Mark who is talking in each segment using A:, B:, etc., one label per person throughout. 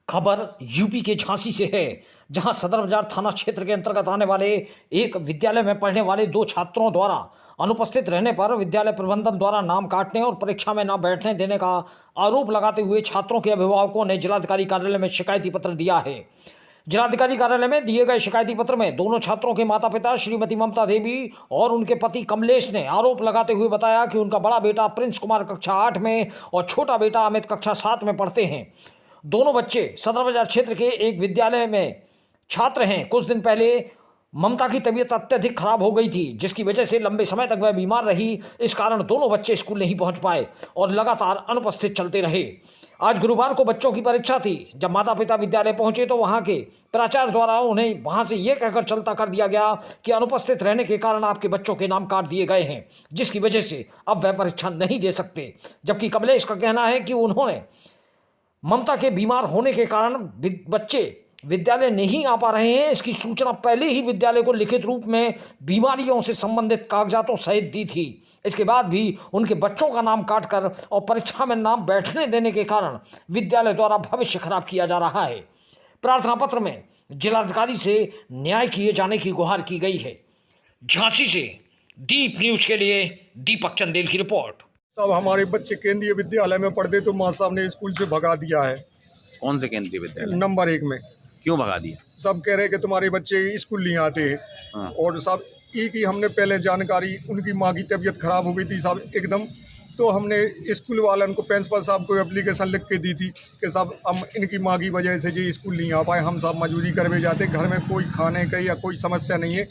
A: खबर यूपी के झांसी से है, जहां सदर बाजार थाना क्षेत्र के अंतर्गत आने वाले एक विद्यालय में पढ़ने वाले 2 छात्रों द्वारा अनुपस्थित रहने पर विद्यालय प्रबंधन द्वारा नाम काटने और परीक्षा में न बैठने देने का आरोप लगाते हुए छात्रों के अभिभावकों ने जिलाधिकारी कार्यालय में शिकायती पत्र दिया है। जिलाधिकारी कार्यालय में दिए गए शिकायती पत्र में दोनों छात्रों के माता पिता श्रीमती ममता देवी और उनके पति कमलेश ने आरोप लगाते हुए बताया कि उनका बड़ा बेटा प्रिंस कुमार कक्षा 8 में और छोटा बेटा अमित कक्षा 7 में पढ़ते हैं। दोनों बच्चे सदर बाजार क्षेत्र के एक विद्यालय में छात्र हैं। कुछ दिन पहले ममता की तबीयत अत्यधिक खराब हो गई थी, जिसकी वजह से लंबे समय तक वह बीमार रही। इस कारण दोनों बच्चे स्कूल नहीं पहुंच पाए और लगातार अनुपस्थित चलते रहे। आज गुरुवार को बच्चों की परीक्षा थी। जब माता पिता विद्यालय पहुंचे तो वहां के प्राचार्य द्वारा उन्हें वहां से यह कहकर चलता कर दिया गया कि अनुपस्थित रहने के कारण आपके बच्चों के नाम काट दिए गए हैं, जिसकी वजह से अब वह परीक्षा नहीं दे सकते। जबकि कमलेश का कहना है कि उन्होंने ममता के बीमार होने के कारण बच्चे विद्यालय नहीं आ पा रहे हैं, इसकी सूचना पहले ही विद्यालय को लिखित रूप में बीमारियों से संबंधित कागजातों सहित दी थी। इसके बाद भी उनके बच्चों का नाम काटकर और परीक्षा में नाम बैठने देने के कारण विद्यालय द्वारा भविष्य खराब किया जा रहा है। प्रार्थना पत्र में जिलाधिकारी से न्याय किए जाने की गुहार की गई है। झांसी से दीप न्यूज के लिए दीपक चंदेल की रिपोर्ट।
B: सब हमारे बच्चे केंद्रीय विद्यालय में पढ़ते तो माँ साहब ने स्कूल से भगा दिया है।
C: कौन से केंद्रीय विद्यालय?
B: नंबर 1 में।
C: क्यों भगा दिया?
B: सब कह रहे हैं कि तुम्हारे बच्चे स्कूल नहीं आते हैं।
C: हाँ।
B: और सब एक ही हमने पहले जानकारी, उनकी माँ की तबीयत खराब हो गई थी साहब एकदम, तो हमने स्कूल वालों को प्रिंसिपल साहब को एप्लीकेशन लिख के दी थी कि साहब हम इनकी माँ की वजह से जो स्कूल नहीं आ पाए, हम सब मजदूरी करवे जाते, घर में कोई खाने का या कोई समस्या नहीं है,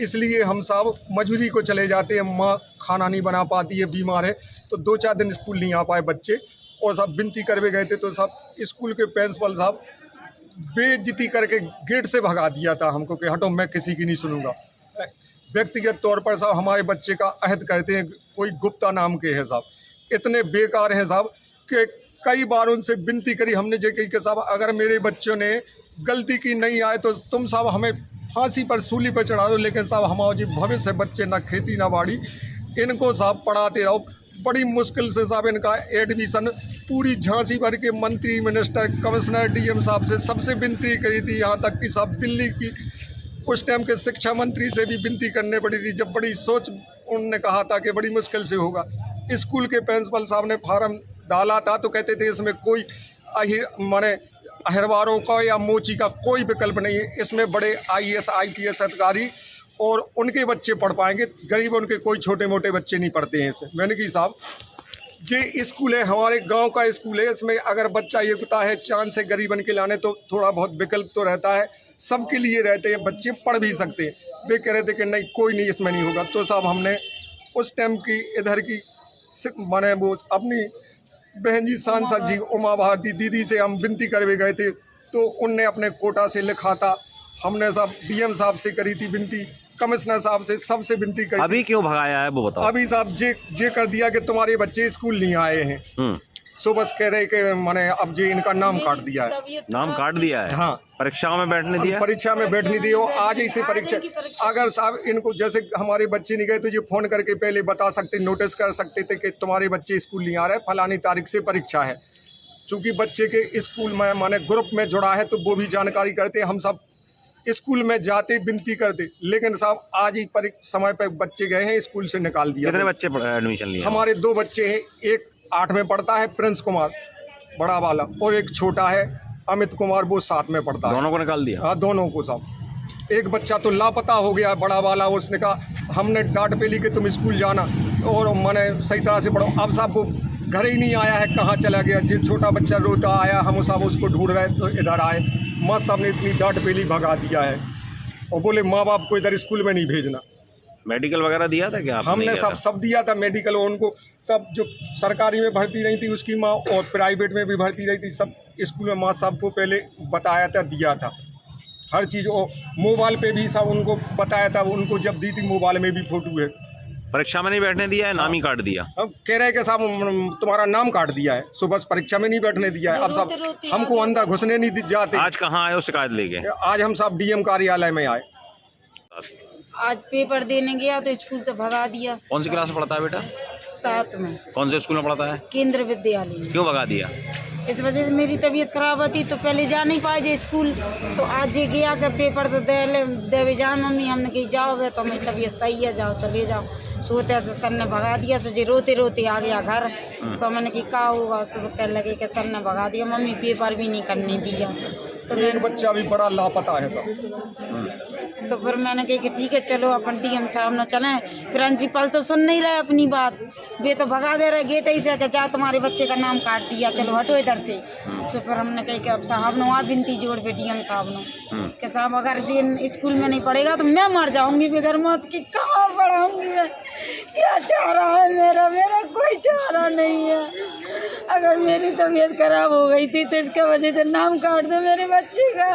B: इसलिए हम सब मजदूरी को चले जाते हैं। माँ खाना नहीं बना पाती है, बीमार है, तो 2-4 दिन स्कूल नहीं आ पाए बच्चे। और सब विनती करवे गए थे तो सब स्कूल के प्रिंसिपल साहब बेइज्जती करके गेट से भगा दिया था हमको कि हटो, मैं किसी की नहीं सुनूंगा। व्यक्तिगत तौर पर साहब हमारे बच्चे का अहद करते हैं, कोई गुप्ता नाम के हैं साहब, इतने बेकार हैं साहब कि कई बार उनसे विनती करी हमने जो कि साहब अगर मेरे बच्चों ने गलती की नहीं आए तो तुम साहब हमें फांसी पर सूली पर चढ़ा दो, लेकिन साहब हमारे भविष्य बच्चे ना खेती ना बाड़ी, इनको साहब पढ़ाते रहो। बड़ी मुश्किल से साहब इनका एडमिशन पूरी झांसी भर के मंत्री, मिनिस्टर, कमिश्नर, डीएम साहब से सबसे विनती करी थी, यहाँ तक कि साहब दिल्ली की उस टाइम के शिक्षा मंत्री से भी विनती करने पड़ी थी। जब बड़ी सोच उन्होंने कहा था कि बड़ी मुश्किल से होगा। स्कूल के प्रिंसिपल साहब ने फार्म डाला था तो कहते थे इसमें कोई माने अहरवारों का या मोची का कोई विकल्प नहीं है, इसमें बड़े IAS IPS अधिकारी और उनके बच्चे पढ़ पाएंगे, गरीब उनके कोई छोटे मोटे बच्चे नहीं पढ़ते हैं इसमें। मैंने कहा साहब ये स्कूल है, हमारे गांव का स्कूल है, इसमें अगर बच्चा ये होता है चांद से गरीबन के लाने तो थोड़ा बहुत विकल्प तो रहता है, सबके लिए रहते हैं, बच्चे पढ़ भी सकते हैं। वे कह रहे थे कि नहीं कोई नहीं इसमें नहीं होगा। तो साहब हमने उस टाइम की इधर की माने वो अपनी बहन जी सांसद जी उमा भारती दीदी से हम विनती करवे गए थे, तो उनने अपने कोटा से लिखा था, हमने साहब डीएम साहब से करी थी विनती, कमिश्नर साहब से, सबसे विनती करी।
C: अभी क्यों भगाया है वो बताओ?
B: अभी साहब जे कर दिया कि तुम्हारे बच्चे स्कूल नहीं आए हैं, सो बस कह रहे कि मैंने अब जे इनका नाम काट दिया है।
C: नाम काट दिया है? हाँ। परीक्षाओं में बैठने दिया?
B: परीक्षा में बैठने दिए हो, आज ही से परीक्षा। अगर साहब इनको जैसे हमारे बच्चे नहीं गए तो ये फोन करके पहले बता सकते, नोटिस कर सकते थे कि तुम्हारे बच्चे स्कूल नहीं आ रहे, फलानी तारीख से परीक्षा है। चूँकि बच्चे के स्कूल में माने ग्रुप में जुड़ा है तो वो भी जानकारी करते, हम सब स्कूल में जाते विनती करते, लेकिन साहब आज ही समय पर बच्चे गए हैं, स्कूल से निकाल दिया।
C: कितने बच्चे एडमिशन लिए? हमारे
B: 2 बच्चे हैं, एक 8 में पढ़ता है प्रिंस कुमार बड़ा वाला, और एक छोटा है अमित कुमार, वो 7 में पढ़ता है।
C: दोनों को निकाल दिया?
B: हाँ, दोनों को साहब। एक बच्चा तो लापता हो गया बड़ा वाला, उसने कहा हमने डांट पे ली कि तुम स्कूल जाना और मैंने सही तरह से पढ़ो, अब साहब वो घर ही नहीं आया है, कहाँ चला गया। जो छोटा बच्चा रोता आया, हम साहब उसको ढूंढ रहे तो इधर आए, माँ साहब ने इतनी डांट पेली भगा दिया है और बोले माँ बाप को इधर स्कूल में नहीं भेजना।
C: मेडिकल वगैरह दिया था क्या?
B: हमने सब दिया था मेडिकल, उनको सब जो सरकारी में भर्ती नहीं थी उसकी माँ और प्राइवेट में भी भर्ती रही थी, सब स्कूल में माँ साहब को पहले बताया था, दिया था हर चीज़। और मोबाइल पे भी सब उनको बताया था, उनको जब दी थी मोबाइल में भी फोटो है।
C: परीक्षा में नहीं बैठने दिया है, नाम ही काट दिया।
B: अब कह रहे हैं कि साहब तुम्हारा नाम काट दिया है, सुबह परीक्षा में नहीं बैठने दिया है। अब साहब हमको अंदर घुसने नहीं जाते।
C: आज कहाँ आए हो शिकायत लेके?
B: आज हम साहब डीएम कार्यालय में आए।
D: आज पेपर देने गया तो स्कूल से भगा दिया।
C: कौन सी क्लास में पढ़ता है बेटा?
D: 7 में।
C: कौन से स्कूल में पढ़ता है?
D: केंद्र विद्यालय में।
C: क्यों भगा दिया?
D: इस वजह से मेरी तबीयत खराब होती तो पहले जा नहीं पाए जे स्कूल। तो आज ये गया कि पेपर तो देवे जा मम्मी, हमने कही जाओगे तो मेरी तबीयत सही है, जाओ चले जाओ। सोते से सर ने भगा दिया, सोचे रोते रोते आ गया घर। तो मैंने कही क्या हुआ, तो कहने लगे कि सर ने भगा दिया मम्मी, पेपर भी नहीं करने दिया। तो
B: एक बच्चा भी बड़ा लापता है
D: तो फिर मैंने कही कि ठीक है चलो अपन डीएम साहब न चलें। प्रिंसिपल तो सुन नहीं रहे अपनी बात, वे तो भगा दे रहे गेट ही से कि जा तुम्हारे बच्चे का नाम काट दिया, चलो हटो इधर से। तो फिर हमने कही कि अब साहब ने वहाँ बिनती जोड़ पे डीएम साहब ने कि साहब अगर ये स्कूल में नहीं पढ़ेगा तो मैं मर जाऊंगी बगैर मौत की, कहाँ पढ़ाऊंगी मैं, क्या चारा है मेरा, मेरा कोई चारा नहीं है। अगर मेरी तबीयत खराब हो गई थी तो इसके वजह से नाम काट दो मेरे बच्चे का।